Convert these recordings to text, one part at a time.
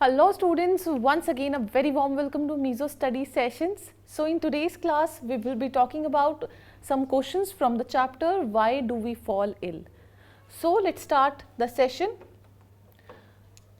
Hello students, once again a very warm welcome to Meso Study Sessions. So in today's class we will be talking about some questions from the chapter Why Do We Fall Ill? So let's start the session.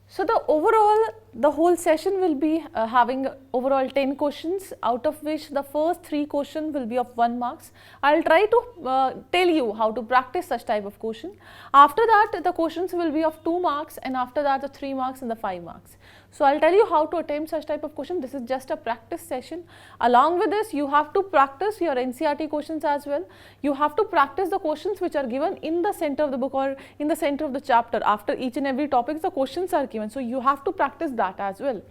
So the whole session will be having overall 10 questions, out of which the first 3 questions will be of 1 marks. I'll try to tell you how to practice such type of question. After that the questions will be of 2 marks, and after that the 3 marks and the 5 marks. So I'll tell you how to attempt such type of question. This is just a practice session. Along with this, you have to practice your NCERT questions as well. You have to practice the questions which are given in the center of the book or in the center of the chapter. After each and every topic, the questions are given. So you have to practice that as well.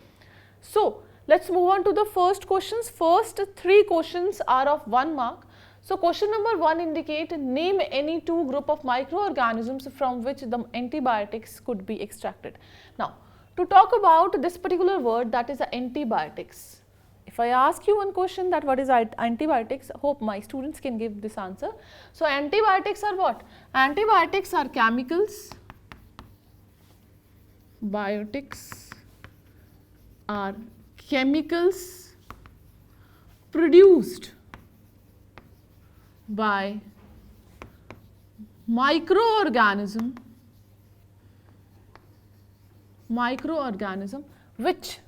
So let's move on to the first questions. First 3 questions are of 1 mark. So question number 1 indicate name any 2 group of microorganisms from which the antibiotics could be extracted. Now to talk about this particular word, that is antibiotics. If I ask you one question that what is antibiotics, hope my students can give this answer. So antibiotics are what? Antibiotics are chemicals. Biotics are chemicals produced by microorganism which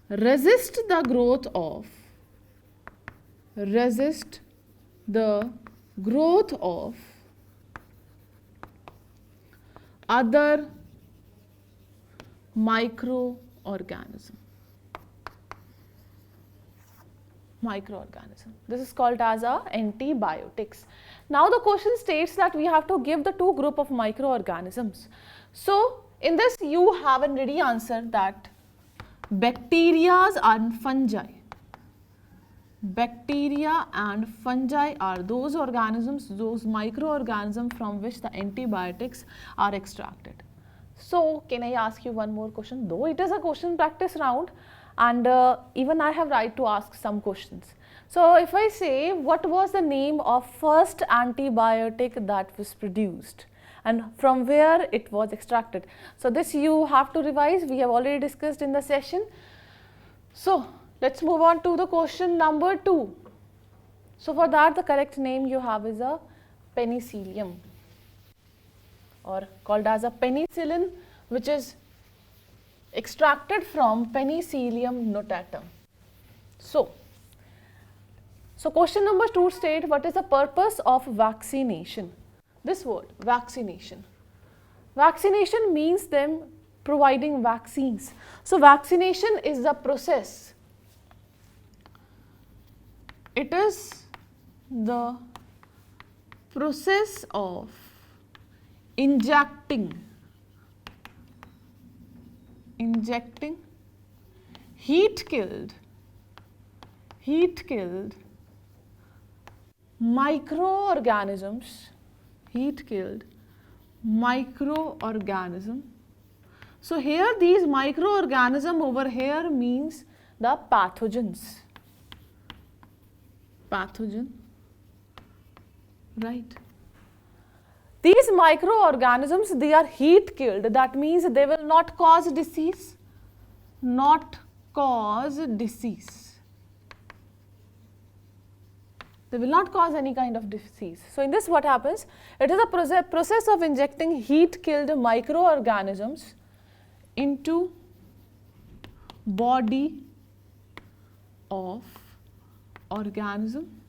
resist the growth of other microorganism. This is called as antibiotics. Now the question states that we have to give the 2 group of microorganisms. So in this you have a ready answer that bacteria and fungi. Bacteria and fungi are those organisms, those microorganisms from which the antibiotics are extracted. So can I ask you one more question? Though it is a question practice round, and even I have right to ask some questions. So if I say, what was the name of first antibiotic that was produced and from where it was extracted? So this you have to revise, we have already discussed in the session. So let's move on to the question number 2. So for that the correct name you have is a penicillium, or called as a penicillin, which is extracted from Penicillium notatum. So question number 2 state, what is the purpose of vaccination? This word vaccination means them providing vaccines. So vaccination is the process. It is the process of injecting heat killed microorganisms. So here these microorganism over here means the pathogens. Right. These microorganisms, they are heat killed. That means they will not cause disease. They will not cause any kind of disease. So in this what happens? It is a process of injecting heat killed microorganisms into body of organism,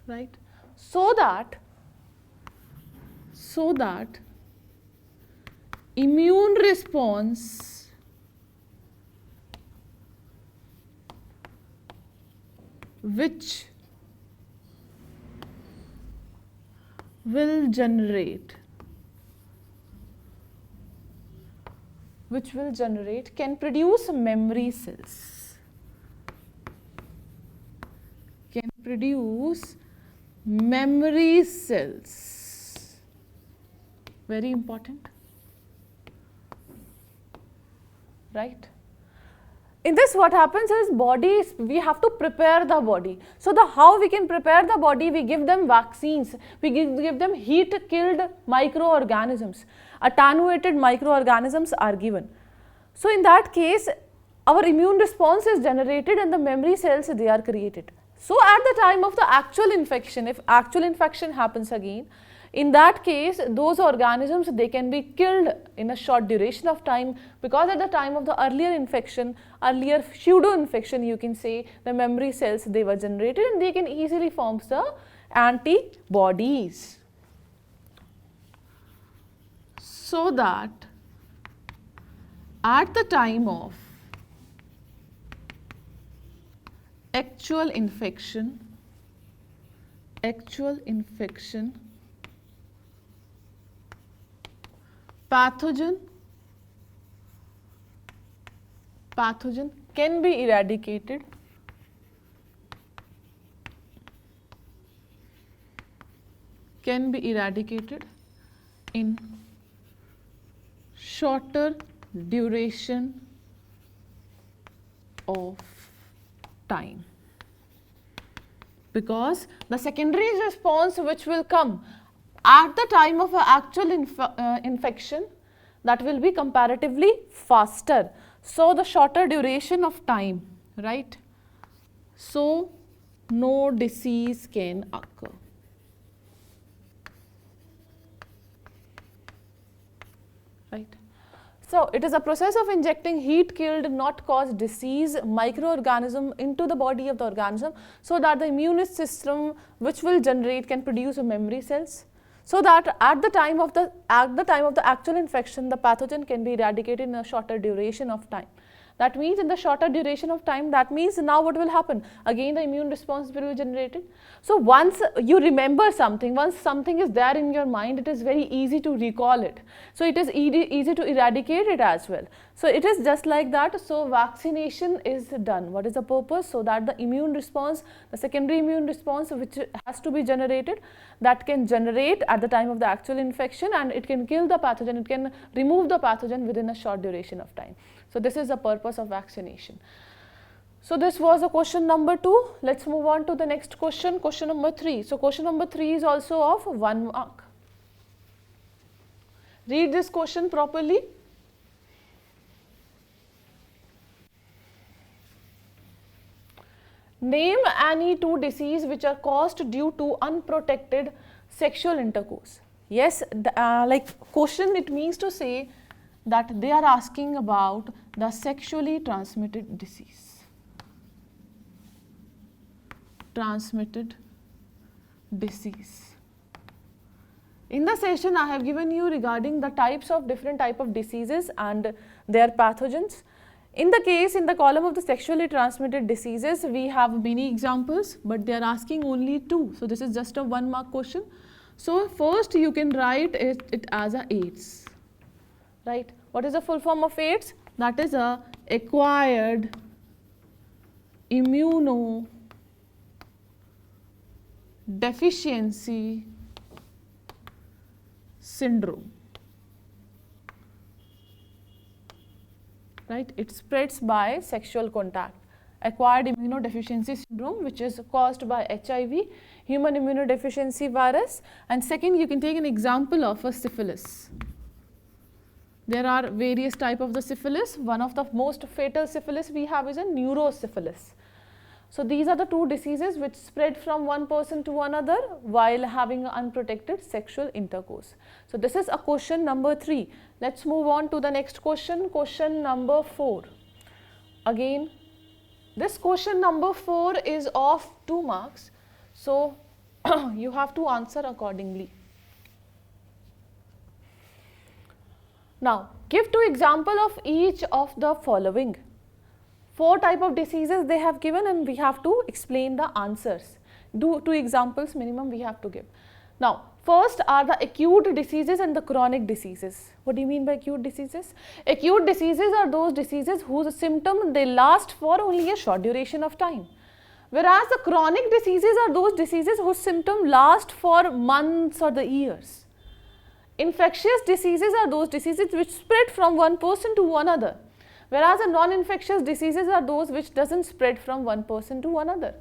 right? So that immune response which will generate can produce memory cells. Very important, right? In this, what happens is we have to prepare the body. So how we can prepare the body, we give them vaccines, we give them heat killed microorganisms, attenuated microorganisms are given. So in that case, our immune response is generated and the memory cells, they are created. So at the time of the actual infection, if actual infection happens again, in that case, those organisms, they can be killed in a short duration of time, because at the time of the earlier infection, earlier pseudo infection, you can say, the memory cells, they were generated and they can easily form the antibodies. So that at the time of actual infection, pathogen can be eradicated in shorter duration of time, because the secondary response which will come at the time of actual infection, that will be comparatively faster. So the shorter duration of time, right? So no disease can occur. Right. So it is a process of injecting heat killed, not caused disease microorganism into the body of the organism, so that the immune system which will generate can produce memory cells, so that at the time of the actual infection, the pathogen can be eradicated in a shorter duration of time. That means in the shorter duration of time, that means now what will happen? Again the immune response will be generated. So once you remember something, once something is there in your mind, it is very easy to recall it. So it is easy to eradicate it as well. So it is just like that. So vaccination is done. What is the purpose? So that the immune response, the secondary immune response which has to be generated, that can generate at the time of the actual infection, and it can kill the pathogen, it can remove the pathogen within a short duration of time. So this is the purpose of vaccination. So this was the question number 2. Let's move on to the next question, question number 3. So question number 3 is also of 1 mark. Read this question properly. Name any 2 diseases which are caused due to unprotected sexual intercourse. Yes, like question, it means to say that they are asking about the sexually transmitted disease. In the session, I have given you regarding the different type of diseases and their pathogens. In the column of the sexually transmitted diseases, we have many examples, but they are asking only 2. So this is just a 1 mark question. So first you can write it as a AIDS. Right? What is the full form of AIDS? That is a acquired immunodeficiency syndrome. Right? It spreads by sexual contact. Acquired immunodeficiency syndrome, which is caused by HIV, human immunodeficiency virus. And second, you can take an example of a syphilis. There are various types of the syphilis. One of the most fatal syphilis we have is a neurosyphilis. So these are the 2 diseases which spread from one person to another while having unprotected sexual intercourse. So this is a question number 3. Let's move on to the next question, question number 4. Again, this question number 4 is of 2 marks. So you have to answer accordingly. Now, give 2 examples of each of the following. 4 types of diseases they have given, and we have to explain the answers. 2 examples minimum we have to give. Now, first are the acute diseases and the chronic diseases. What do you mean by acute diseases? Acute diseases are those diseases whose symptoms they last for only a short duration of time. Whereas the chronic diseases are those diseases whose symptoms last for months or the years. Infectious diseases are those diseases which spread from one person to another. whereas the non-infectious diseases are those which doesn't spread from one person to another.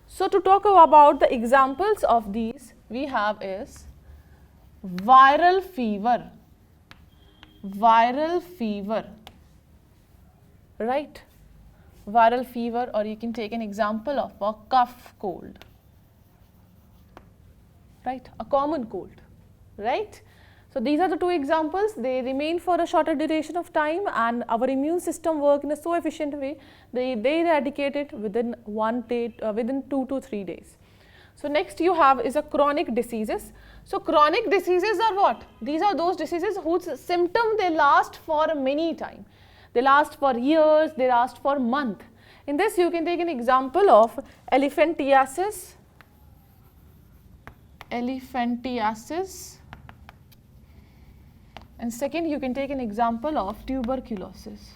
So to talk about the examples of these, we have is viral fever, right? Viral fever, or you can take an example of a cough cold, right? A common cold, right? So these are the two examples. They remain for a shorter duration of time, and our immune system work in a so efficient way, they eradicate it within 1 day, within 2 to 3 days. So next you have is a chronic diseases. So chronic diseases are what? These are those diseases whose symptom they last for many time. They last for years, they last for month. In this you can take an example of elephantiasis, and second you can take an example of tuberculosis.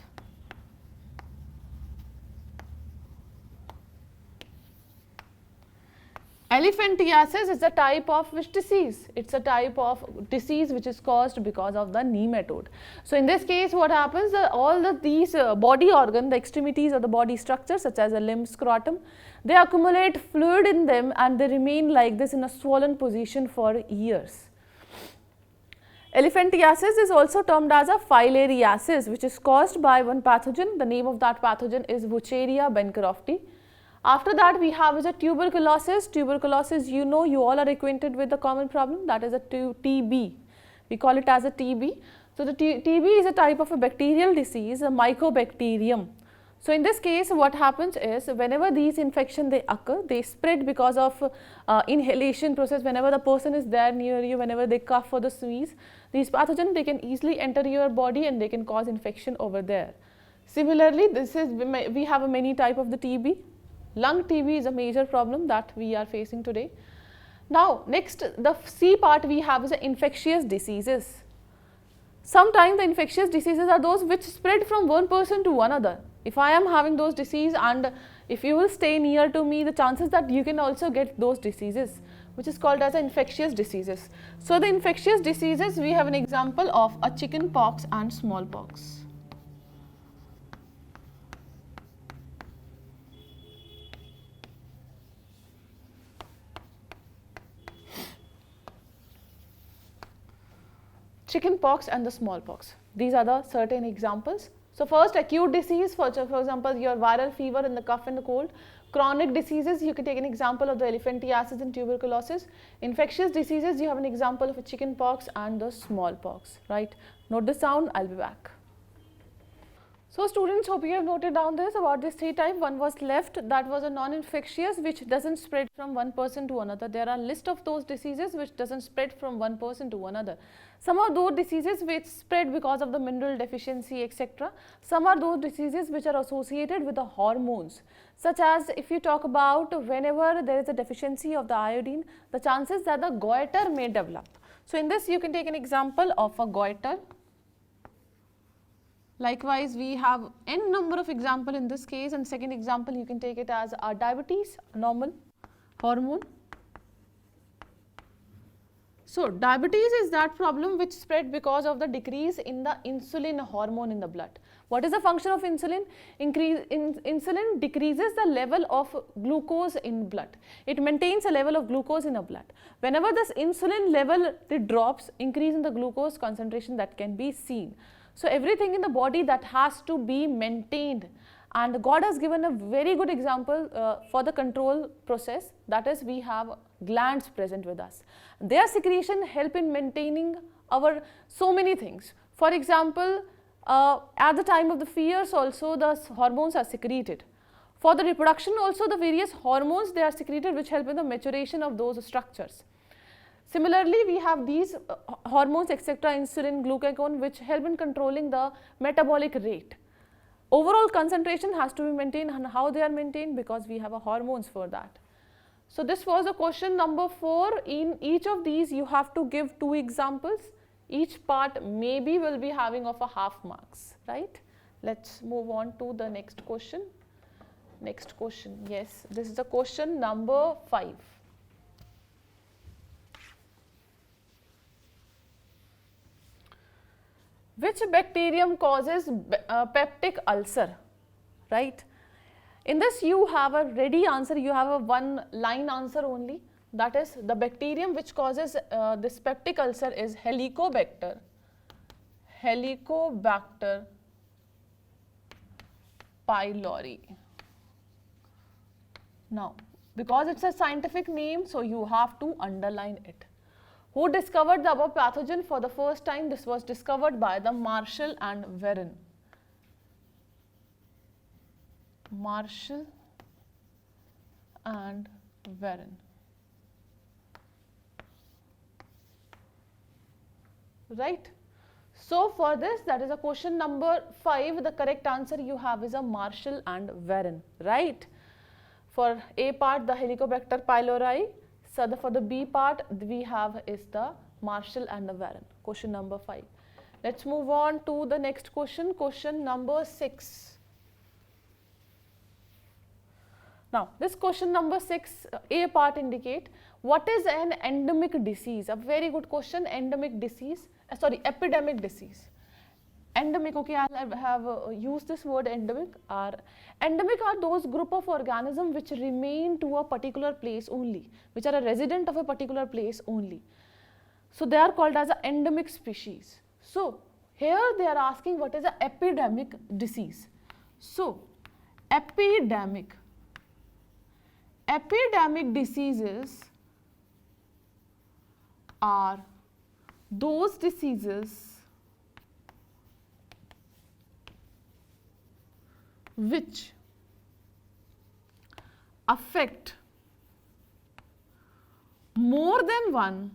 Elephantiasis is a type of which disease? It's a type of disease which is caused because of the nematode. So in this case what happens, these body organ, the extremities of the body structure such as a limb, scrotum, they accumulate fluid in them and they remain like this in a swollen position for years. Elephantiasis is also termed as a filariasis, which is caused by one pathogen. The name of that pathogen is Wucheria bancrofti. After that we have is a tuberculosis. Tuberculosis, you know, you all are acquainted with the common problem, that is a TB. We call it as a TB. So the TB is a type of a bacterial disease, a mycobacterium. So in this case what happens is, whenever these infections they occur, they spread because of inhalation process. Whenever the person is there near you, whenever they cough or the sneeze, these pathogens they can easily enter your body and they can cause infection over there. Similarly, we have a many type of the TB. Lung TB is a major problem that we are facing today. Now next, the C part we have is the infectious diseases. Sometimes the infectious diseases are those which spread from one person to another. If I am having those diseases and if you will stay near to me, the chances that you can also get those diseases, which is called as infectious diseases. So the infectious diseases, we have an example of a chicken pox and smallpox. Chicken pox and the smallpox. These are the certain examples. So first, acute disease, for example, your viral fever and the cough and the cold. Chronic diseases, you can take an example of the elephantiasis and tuberculosis. Infectious diseases, you have an example of a chicken pox and the smallpox, right? Note this down, I'll be back. So students, hope you have noted down this about this 3 types. One was left, that was a non-infectious which doesn't spread from one person to another. There are a list of those diseases which doesn't spread from one person to another. Some are those diseases which spread because of the mineral deficiency, etc. Some are those diseases which are associated with the hormones, such as if you talk about whenever there is a deficiency of the iodine, the chances that the goiter may develop. So in this you can take an example of a goiter. Likewise, we have n number of example in this case, and second example you can take it as diabetes, normal hormone. So diabetes is that problem which spread because of the decrease in the insulin hormone in the blood. What is the function of insulin? Insulin decreases the level of glucose in blood. It maintains a level of glucose in the blood. Whenever this insulin level it drops, increase in the glucose concentration that can be seen. So everything in the body that has to be maintained, and God has given a very good example for the control process, that is we have glands present with us. Their secretion help in maintaining our so many things. For example, at the time of the fears also the hormones are secreted. For the reproduction also the various hormones they are secreted which help in the maturation of those structures. Similarly, we have these hormones etc., insulin, glucagon, which help in controlling the metabolic rate. Overall concentration has to be maintained, and how they are maintained? Because we have a hormones for that. So this was a question number 4. In each of these you have to give 2 examples. Each part maybe will be having of a half marks, right? Let's move on to the next question. Next question, yes, this is the question number 5. which bacterium causes peptic ulcer, right? In this you have a ready answer, you have a one line answer only, that is the bacterium which causes this peptic ulcer is Helicobacter pylori. Now, because it's a scientific name, so you have to underline it. Who discovered the above pathogen for the first time? This was discovered by the Marshall and Warren. Marshall and Warren. Right? So for this, that is a question number 5. The correct answer you have is a Marshall and Warren. Right? For A part, the Helicobacter pylori. So for the B part, we have is the Marshall and the Warren. Question number 5. Let's move on to the next question. Question number 6. Now, this question number 6, A part indicate what is an endemic disease? A very good question. Endemic disease, epidemic disease. Endemic, okay, I have used this word endemic. Endemic are those group of organisms which remain to a particular place only, which are a resident of a particular place only. So they are called as an endemic species. So here they are asking what is an epidemic disease. So epidemic diseases are those diseases which affect more than one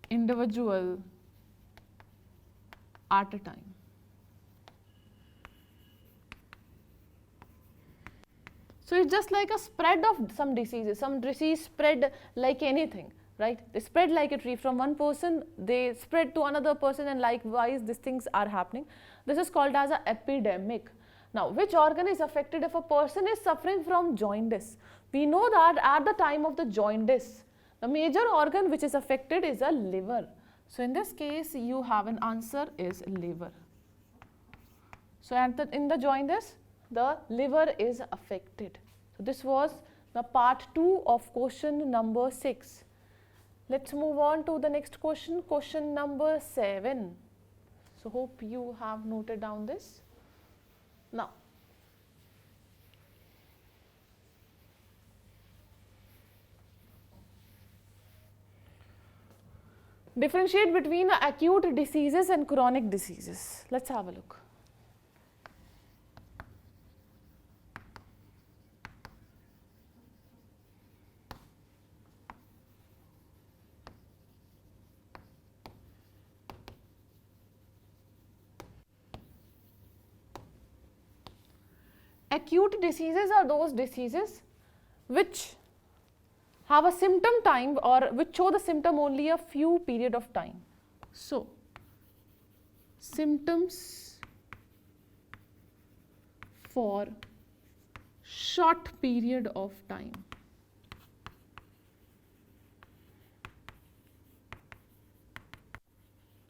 individual at a time. So it's just like a spread of some diseases. Some disease spread like anything, right? They spread like a tree from one person, they spread to another person, and likewise these things are happening. This is called as an epidemic. Now, which organ is affected if a person is suffering from jaundice? We know that at the time of the jaundice, the major organ which is affected is a liver. So in this case, you have an answer is liver. So in the jaundice, the liver is affected. So this was the part 2 of question number 6. Let's move on to the next question, question number 7. So hope you have noted down this. Now, differentiate between acute diseases and chronic diseases. Let's have a look. Acute diseases are those diseases which have a symptom time or which show the symptom only a few period of time. So, symptoms for short period of time.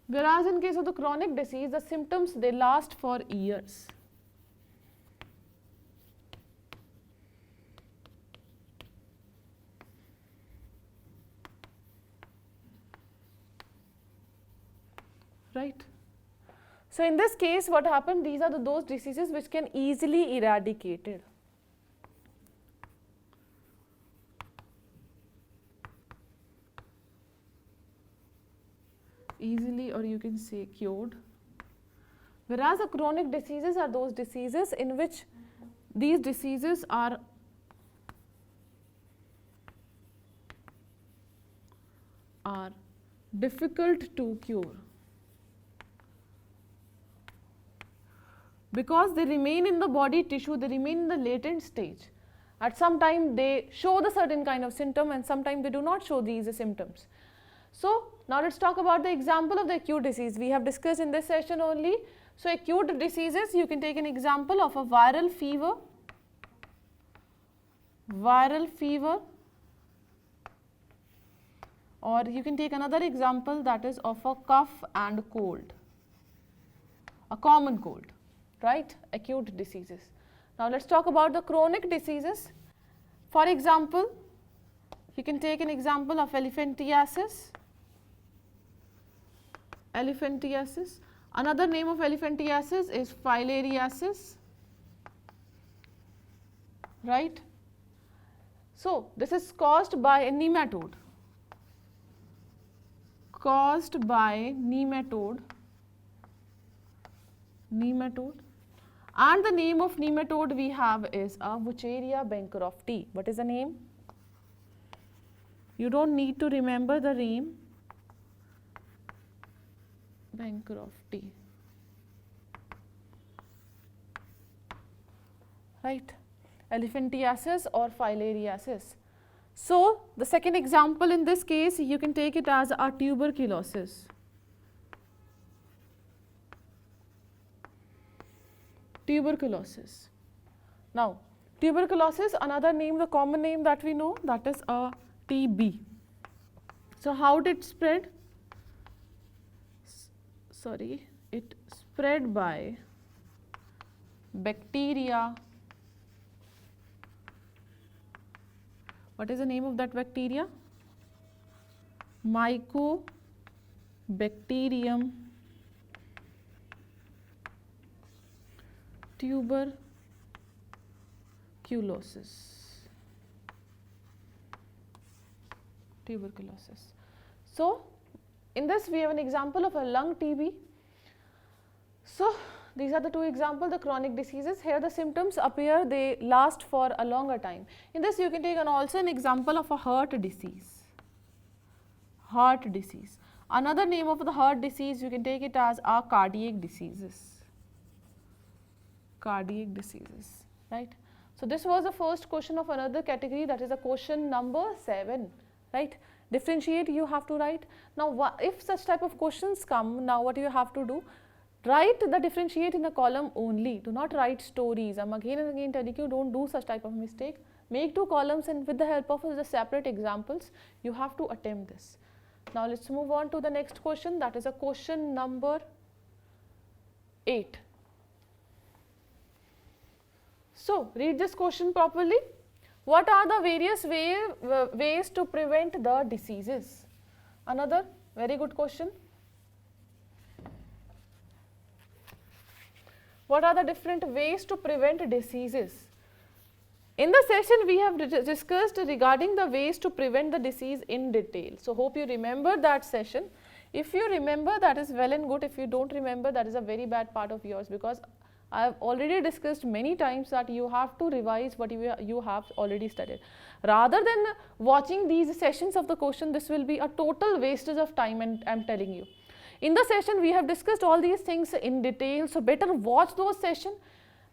Whereas in case of the chronic disease, the symptoms they last for years. Right. So in this case, what happened? These are those diseases which can easily eradicated. Easily, or you can say cured. Whereas the chronic diseases are those diseases in which these diseases are difficult to cure. Because they remain in the body tissue, they remain in the latent stage. At some time they show the certain kind of symptom and sometimes they do not show these symptoms. So now let's talk about the example of the acute disease. We have discussed in this session only. So acute diseases, you can take an example of a viral fever Or you can take another example, that is of a cough and cold, a common cold, right? Acute diseases. Now let's talk about the chronic diseases. For example, you can take an example of elephantiasis. Elephantiasis. Another name of elephantiasis is filariasis, right? So this is caused by a nematode. Caused by nematode. And the name of nematode we have is a Wucheria bancrofti. What is the name? You don't need to remember the name. Bancrofti. Right? Elephantiasis or filariasis. So the second example in this case, you can take it as a tuberculosis. Tuberculosis. Now, tuberculosis, another name, the common name that we know, that is a TB. So how did it spread? It spread by bacteria. What is the name of that bacteria? Mycobacterium tuberculosis. So in this we have an example of a lung TB. So these are the two examples, the chronic diseases. Here the symptoms appear, they last for a longer time. In this you can take also an example of a heart disease. Heart disease. Another name of the heart disease, you can take it as a cardiac diseases. Cardiac diseases, right? So this was the first question of another category, that is a question number 7, right? Differentiate you have to write. Now if such type of questions come, now what you have to do? Write the differentiate in a column only. Do not write stories. I am again and again telling you, don't do such type of mistake. Make 2 columns, and with the help of the separate examples, you have to attempt this. Now let's move on to the next question, that is a question number 8. So read this question properly. What are the various ways to prevent the diseases? Another very good question. What are the different ways to prevent diseases? In the session we have discussed regarding the ways to prevent the disease in detail. So hope you remember that session. If you remember, that is well and good. If you don't remember, that is a very bad part of yours, because I have already discussed many times that you have to revise what you have already studied. Rather than watching these sessions of the question, this will be a total wastage of time, and I am telling you. In the session we have discussed all these things in detail, so better watch those sessions,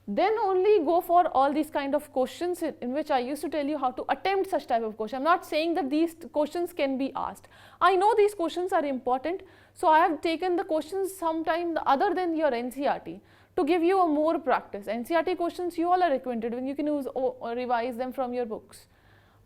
then only go for all these kind of questions in which I used to tell you how to attempt such type of question. I am not saying that these questions can be asked. I know these questions are important, so I have taken the questions sometime other than your NCERT to give you a more practice. NCERT questions you all are acquainted when you can use or revise them from your books.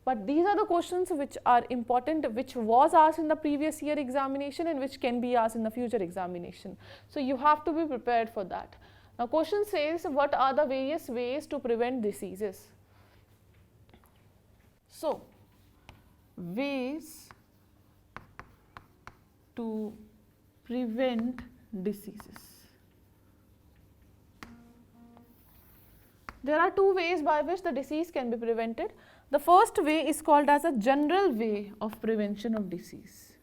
But these are the questions which are important, which was asked in the previous year examination and which can be asked in the future examination. So you have to be prepared for that. Now question says, what are the various ways to prevent diseases? So ways to prevent diseases. There are 2 ways by which the disease can be prevented. The first way is called as a general way of prevention of disease.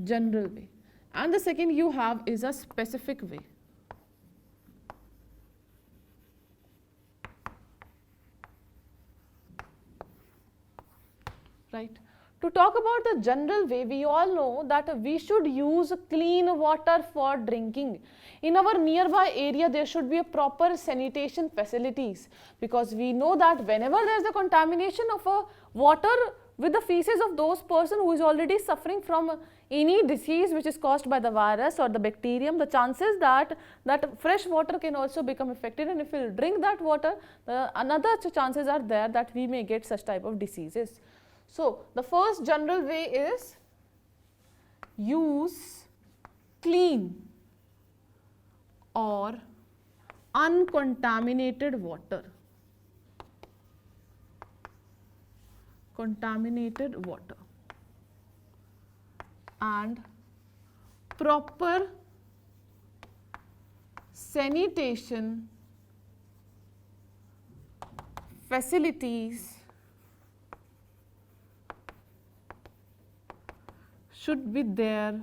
General way. And the second you have is a specific way. Right. To talk about the general way, we all know that we should use clean water for drinking. In our nearby area, there should be a proper sanitation facilities, because we know that whenever there is a contamination of a water with the feces of those person who is already suffering from any disease which is caused by the virus or the bacterium, the chances that fresh water can also become affected, and if we drink that water, another chances are there that we may get such type of diseases. So the first general way is use clean or uncontaminated water. Contaminated water and proper sanitation facilities should be there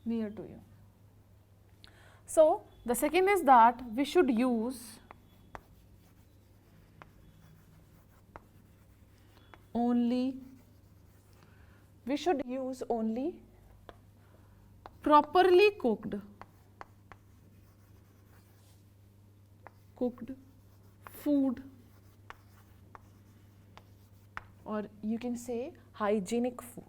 near to you. So the second is that we should use only properly cooked food, or you can say hygienic food.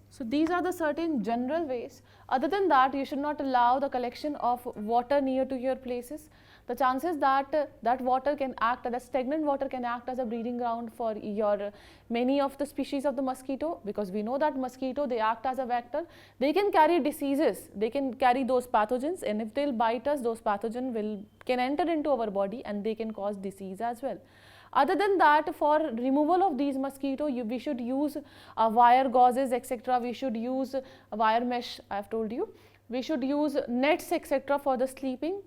So these are the certain general ways. Other than that, you should not allow the collection of water near to your places. The chances that that water can act, that stagnant water can act as a breeding ground for your many of the species of the mosquito, because we know that mosquito, they act as a vector. They can carry diseases, they can carry those pathogens, and if they'll bite us, those pathogens can enter into our body and they can cause disease as well. Other than that, for removal of these mosquito, we should use wire gauzes, etc. We should use wire mesh, I have told you. We should use nets, etc. for the sleeping,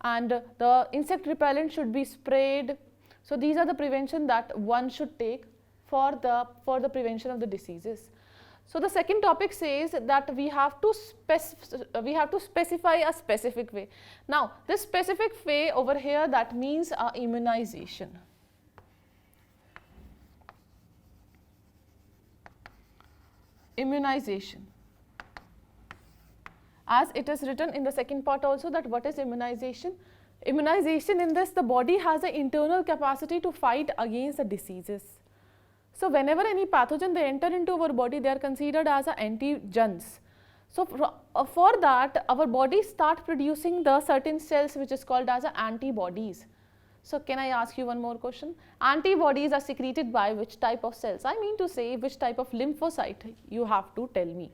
and the insect repellent should be sprayed. So these are the prevention that one should take for the prevention of the diseases. So the second topic says that we have to specify a specific way. Now this specific way over here, that means immunization. Immunization, as it is written in the second part also, that what is immunization? Immunization, in this, the body has an internal capacity to fight against the diseases. So whenever any pathogen they enter into our body, they are considered as antigens. So for that, our body start producing the certain cells which is called as antibodies. So can I ask you one more question? Antibodies are secreted by which type of cells? I mean to say, which type of lymphocyte? You have to tell me.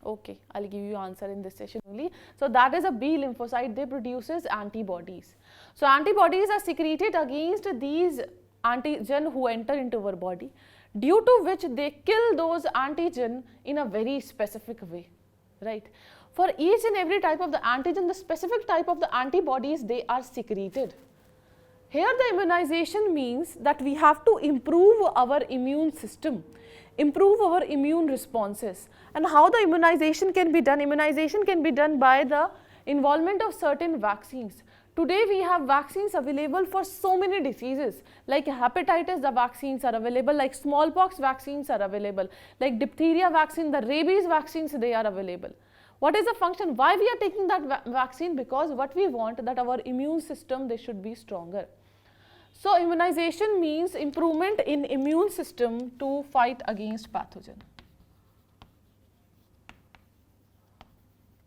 Okay, I'll give you answer in this session only. So that is a B lymphocyte, they produces antibodies. So antibodies are secreted against these antigen who enter into our body, due to which they kill those antigen in a very specific way, right? For each and every type of the antigen, the specific type of the antibodies, they are secreted. Here the immunization means that we have to improve our immune system, improve our immune responses. And how the immunization can be done? Immunization can be done by the involvement of certain vaccines. Today we have vaccines available for so many diseases, like hepatitis, the vaccines are available, like smallpox vaccines are available, like diphtheria vaccine, the rabies vaccines, they are available. What is the function? Why we are taking that vaccine? Because what we want, that our immune system, they should be stronger. So immunization means improvement in immune system to fight against pathogen.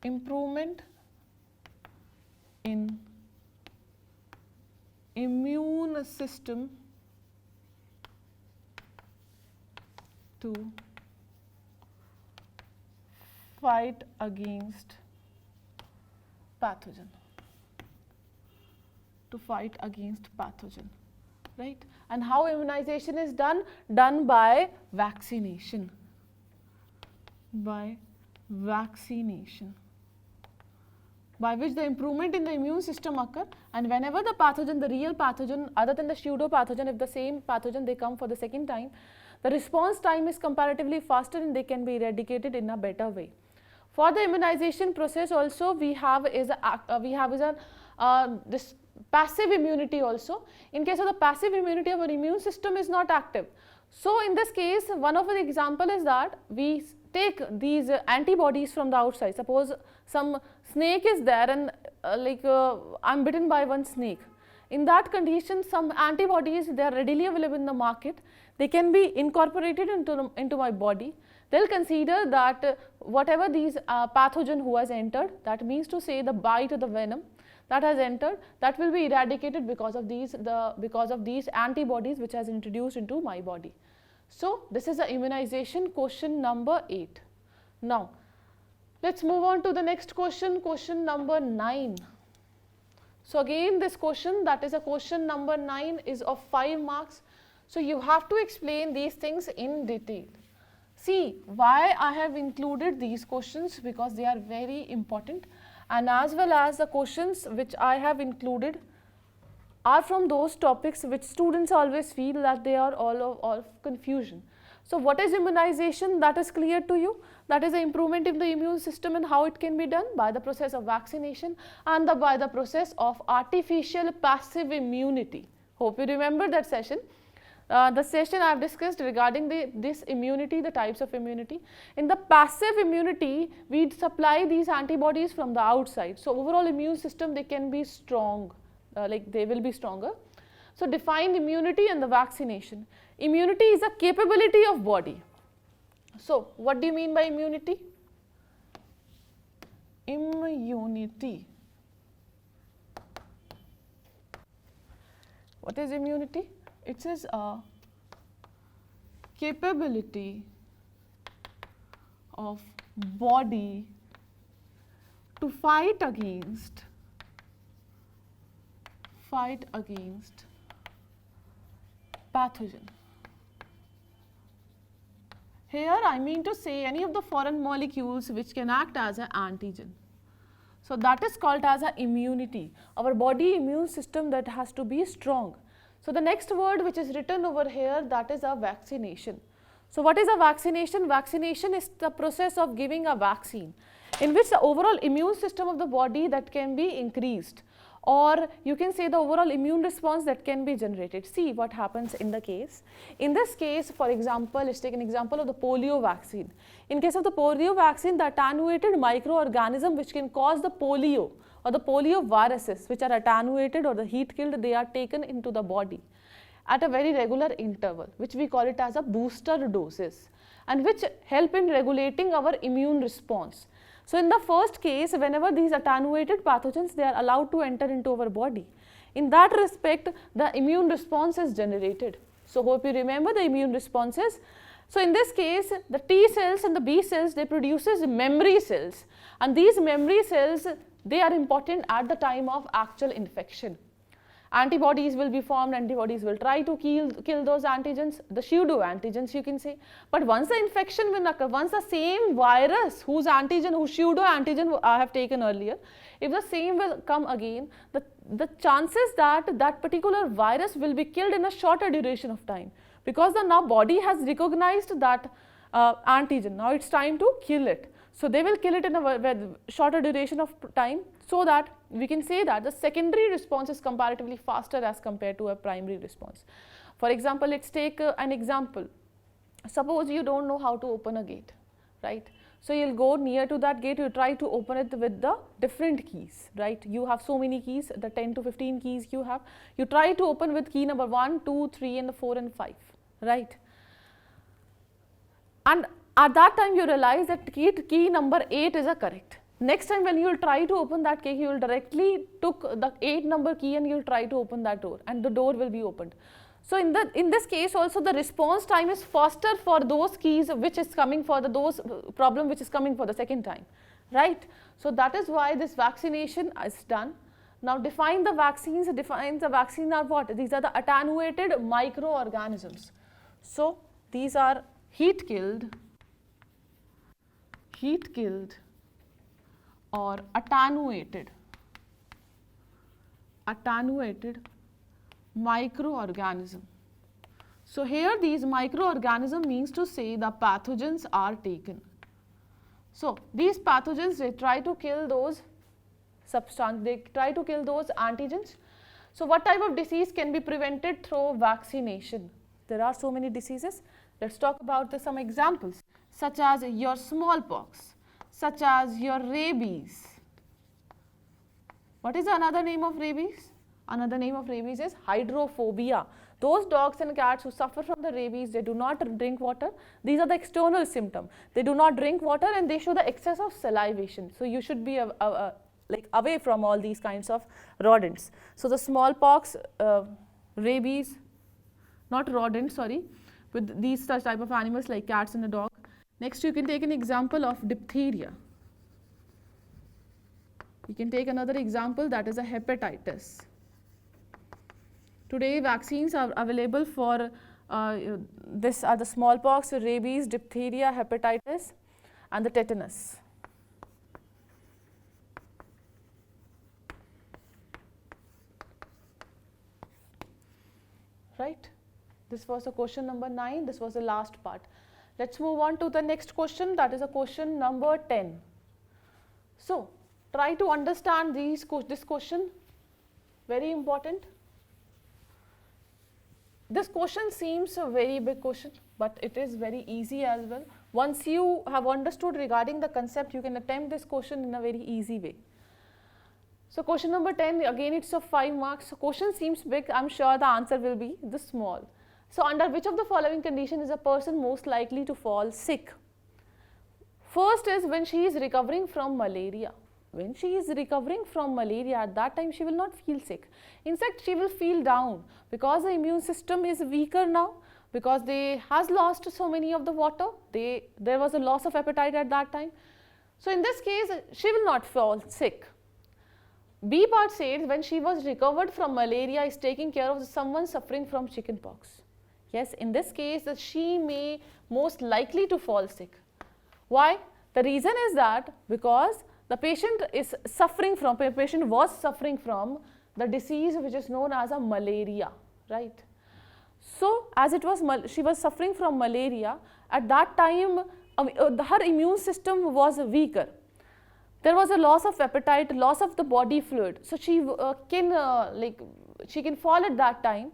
Improvement in immune system to fight against pathogen. To fight against pathogen, right? And how immunization is done? Done by vaccination. By vaccination, by which the improvement in the immune system occur, and whenever the pathogen, the real pathogen, other than the pseudo pathogen, if the same pathogen they come for the second time, the response time is comparatively faster and they can be eradicated in a better way. For the immunization process also, we have this passive immunity also. In case of the passive immunity, our immune system is not active. So in this case, one of the example is that we take these antibodies from the outside. Suppose some snake is there and I'm bitten by one snake. In that condition, some antibodies, they are readily available in the market. They can be incorporated into my body. They'll consider that whatever these pathogen who has entered, that means to say the bite or the venom that has entered, that will be eradicated because of these antibodies which has introduced into my body. So this is the immunization, question number 8. Now let's move on to the next question, question number 9. So again this question, that is a question number 9, is of 5 marks. So you have to explain these things in detail. See why I have included these questions, because they are very important, and as well as the questions which I have included are from those topics which students always feel that they are all of confusion. So what is immunization? That is clear to you. That is the improvement in the immune system, and how it can be done by the process of vaccination and by the process of artificial passive immunity. Hope you remember that session. The session I have discussed regarding this immunity, the types of immunity. In the passive immunity, we supply these antibodies from the outside. So overall immune system, they can be strong, like they will be stronger. So define immunity and the vaccination. Immunity is a capability of body. So what do you mean by immunity? Immunity. What is immunity? It is a capability of body to fight against pathogen. Here I mean to say any of the foreign molecules which can act as an antigen. So that is called as a immunity. Our body immune system, that has to be strong. So the next word which is written over here, that is a vaccination. So what is a vaccination? Vaccination is the process of giving a vaccine in which the overall immune system of the body that can be increased, or you can say the overall immune response that can be generated. See what happens in the case. In this case, for example, let's take an example of the polio vaccine. In case of the polio vaccine, the attenuated microorganism which can cause the polio or the polio viruses, which are attenuated or the heat killed, they are taken into the body at a very regular interval, which we call it as a booster doses, and which help in regulating our immune response. So in the first case, whenever these attenuated pathogens, they are allowed to enter into our body, in that respect the immune response is generated. So hope you remember the immune responses. So in this case, the T cells and the B cells, they produces memory cells, and these memory cells, they are important at the time of actual infection. Antibodies will be formed, antibodies will try to kill those antigens, the pseudo antigens you can say. But once the infection will occur, once the same virus whose pseudo antigen I have taken earlier, if the same will come again, the chances that that particular virus will be killed in a shorter duration of time, because the now body has recognized that antigen. Now it's time to kill it. So they will kill it in a shorter duration of time, so that we can say that the secondary response is comparatively faster as compared to a primary response. For example, let's take an example. Suppose you don't know how to open a gate, right? So you'll go near to that gate, you try to open it with the different keys, right? You have so many keys, the 10 to 15 keys you have. You try to open with key number 1, 2, 3 and the 4 and 5, right? And at that time you realize that key number 8 is a correct. Next time when you will try to open that key, you will directly took the 8 number key and you will try to open that door, and the door will be opened. So in this case also the response time is faster for those keys which is coming for those problem which is coming for the second time, right? So that is why this vaccination is done. Now define the vaccines. Define the vaccines are what? These are the attenuated microorganisms. So these are heat killed or attenuated microorganism. So here these microorganism means to say the pathogens are taken. So these pathogens, they try to kill those they try to kill those antigens. So what type of disease can be prevented through vaccination? There are so many diseases. Let's talk about some examples, such as your smallpox, such as your rabies. What is another name of rabies? Another name of rabies is hydrophobia. Those dogs and cats who suffer from the rabies, they do not drink water. These are the external symptoms. They do not drink water and they show the excess of salivation. So you should be like away from all these kinds of rodents. So the smallpox, rabies, not rodents, sorry, with these such type of animals like cats and a dog. Next, you can take an example of diphtheria. You can take another example, that is a hepatitis. Today, vaccines are available for this are the smallpox, rabies, diphtheria, hepatitis, and the tetanus. Right? This was the question number 9. This was the last part. Let's move on to the next question. That is a question number 10. So, try to understand this question. Very important. This question seems a very big question, but it is very easy as well. Once you have understood regarding the concept, you can attempt this question in a very easy way. So question number 10, again it's of 5 marks. So question seems big, I am sure the answer will be this small. So under which of the following condition is a person most likely to fall sick? First is when she is recovering from malaria. When she is recovering from malaria, at that time she will not feel sick. In fact, she will feel down because the immune system is weaker now, because they has lost so many of the water. There was a loss of appetite at that time. So in this case, she will not fall sick. B part says when she was recovered from malaria is taking care of someone suffering from chickenpox. Yes, in this case, she may most likely to fall sick. Why? The reason is that because the patient was suffering from the disease which is known as a malaria, right? So, as she was suffering from malaria, at that time her immune system was weaker. There was a loss of appetite, loss of the body fluid. So she can fall at that time.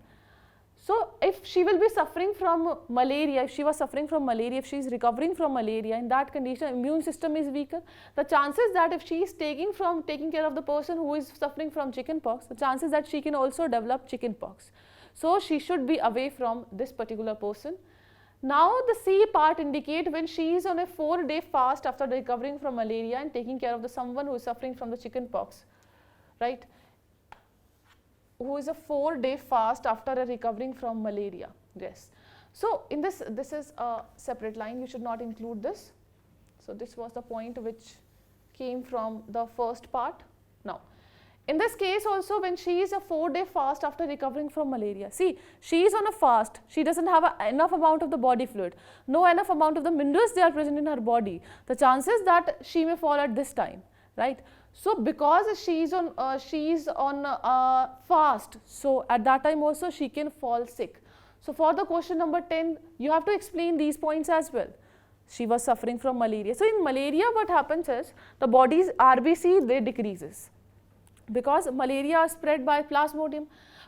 So if she will be suffering from malaria, if she was suffering from malaria, if she is recovering from malaria, in that condition immune system is weaker, the chances that if she is taking care of the person who is suffering from chickenpox, the chances that she can also develop chickenpox. So she should be away from this particular person. Now the C part indicate when she is on a 4-day fast after recovering from malaria and taking care of someone who is suffering from the chickenpox, right? Who is a 4-day fast after recovering from malaria. Yes. So in this is a separate line, you should not include this. So this was the point which came from the first part. Now in this case also, when she is a 4-day fast after recovering from malaria, see, she is on a fast, she doesn't have enough amount of the body fluid, no enough amount of the minerals they are present in her body, the chances that she may fall at this time, right? So because she is on fast, so at that time also she can fall sick. So for the question number 10, you have to explain these points as well. She was suffering from malaria. So in malaria, what happens is the body's RBC, they decreases, because malaria is spread by Plasmodium.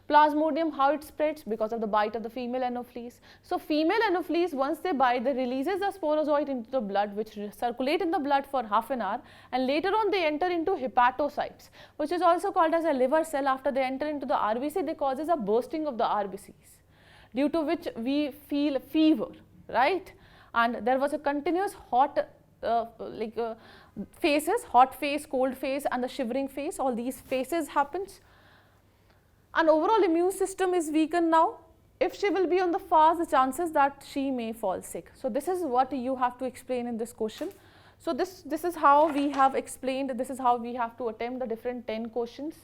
Plasmodium, how it spreads? Because of the bite of the female Anopheles. So female Anopheles, once they bite, they releases the sporozoite into the blood, which circulate in the blood for half an hour, and later on they enter into hepatocytes, which is also called as a liver cell. After they enter into the RBC, they causes a bursting of the RBCs, due to which we feel fever, right? And there was a continuous hot phases, hot phase, cold phase, and the shivering phase. All these phases happens. And overall immune system is weakened now. If she will be on the fast, the chances that she may fall sick. So this is what you have to explain in this question. So this is how we have explained, this is how we have to attempt the different 10 questions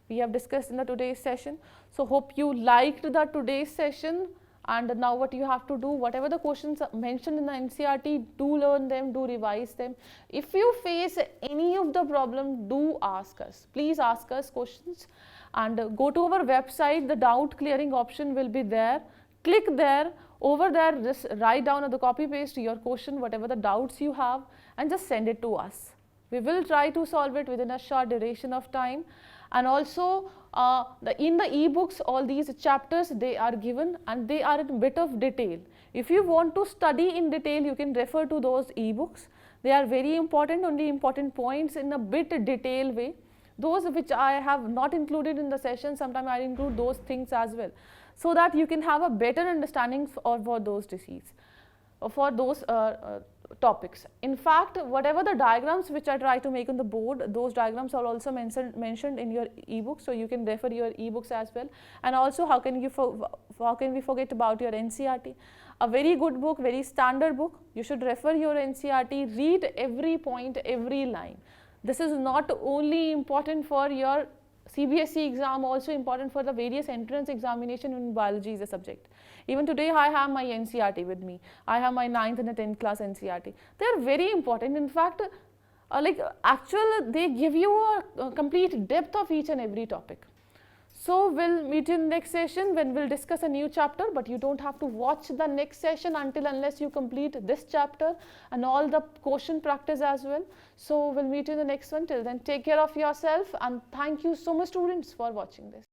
we have discussed in the today's session. So hope you liked the today's session, and now what you have to do, whatever the questions mentioned in the NCERT, do learn them, do revise them. If you face any of the problem, do ask us. Please ask us questions. And go to our website, the doubt clearing option will be there. Click there, over there just write down or the copy paste your question, whatever the doubts you have, and just send it to us. We will try to solve it within a short duration of time. And also in the e-books, all these chapters, they are given and they are in a bit of detail. If you want to study in detail, you can refer to those e-books. They are very important, only important points in a bit detailed way. those which I have not included in the session, sometimes I include those things as well, so that you can have a better understanding for those disease, or for those topics. In fact, whatever the diagrams which I try to make on the board, those diagrams are also mentioned in your ebook, so you can refer your ebooks as well. And also, how can we forget about your NCERT? A very good book, very standard book. You should refer your NCERT, read every point, every line. This is not only important for your CBSE exam, also important for the various entrance examination when biology is a subject. Even today I have my NCERT with me. I have my 9th and 10th class NCERT. They are very important. In fact, they give you a complete depth of each and every topic. So we'll meet in next session when we'll discuss a new chapter, but you don't have to watch the next session unless you complete this chapter and all the question practice as well. So we'll meet you in the next one. Till then, take care of yourself, and thank you so much, students, for watching this.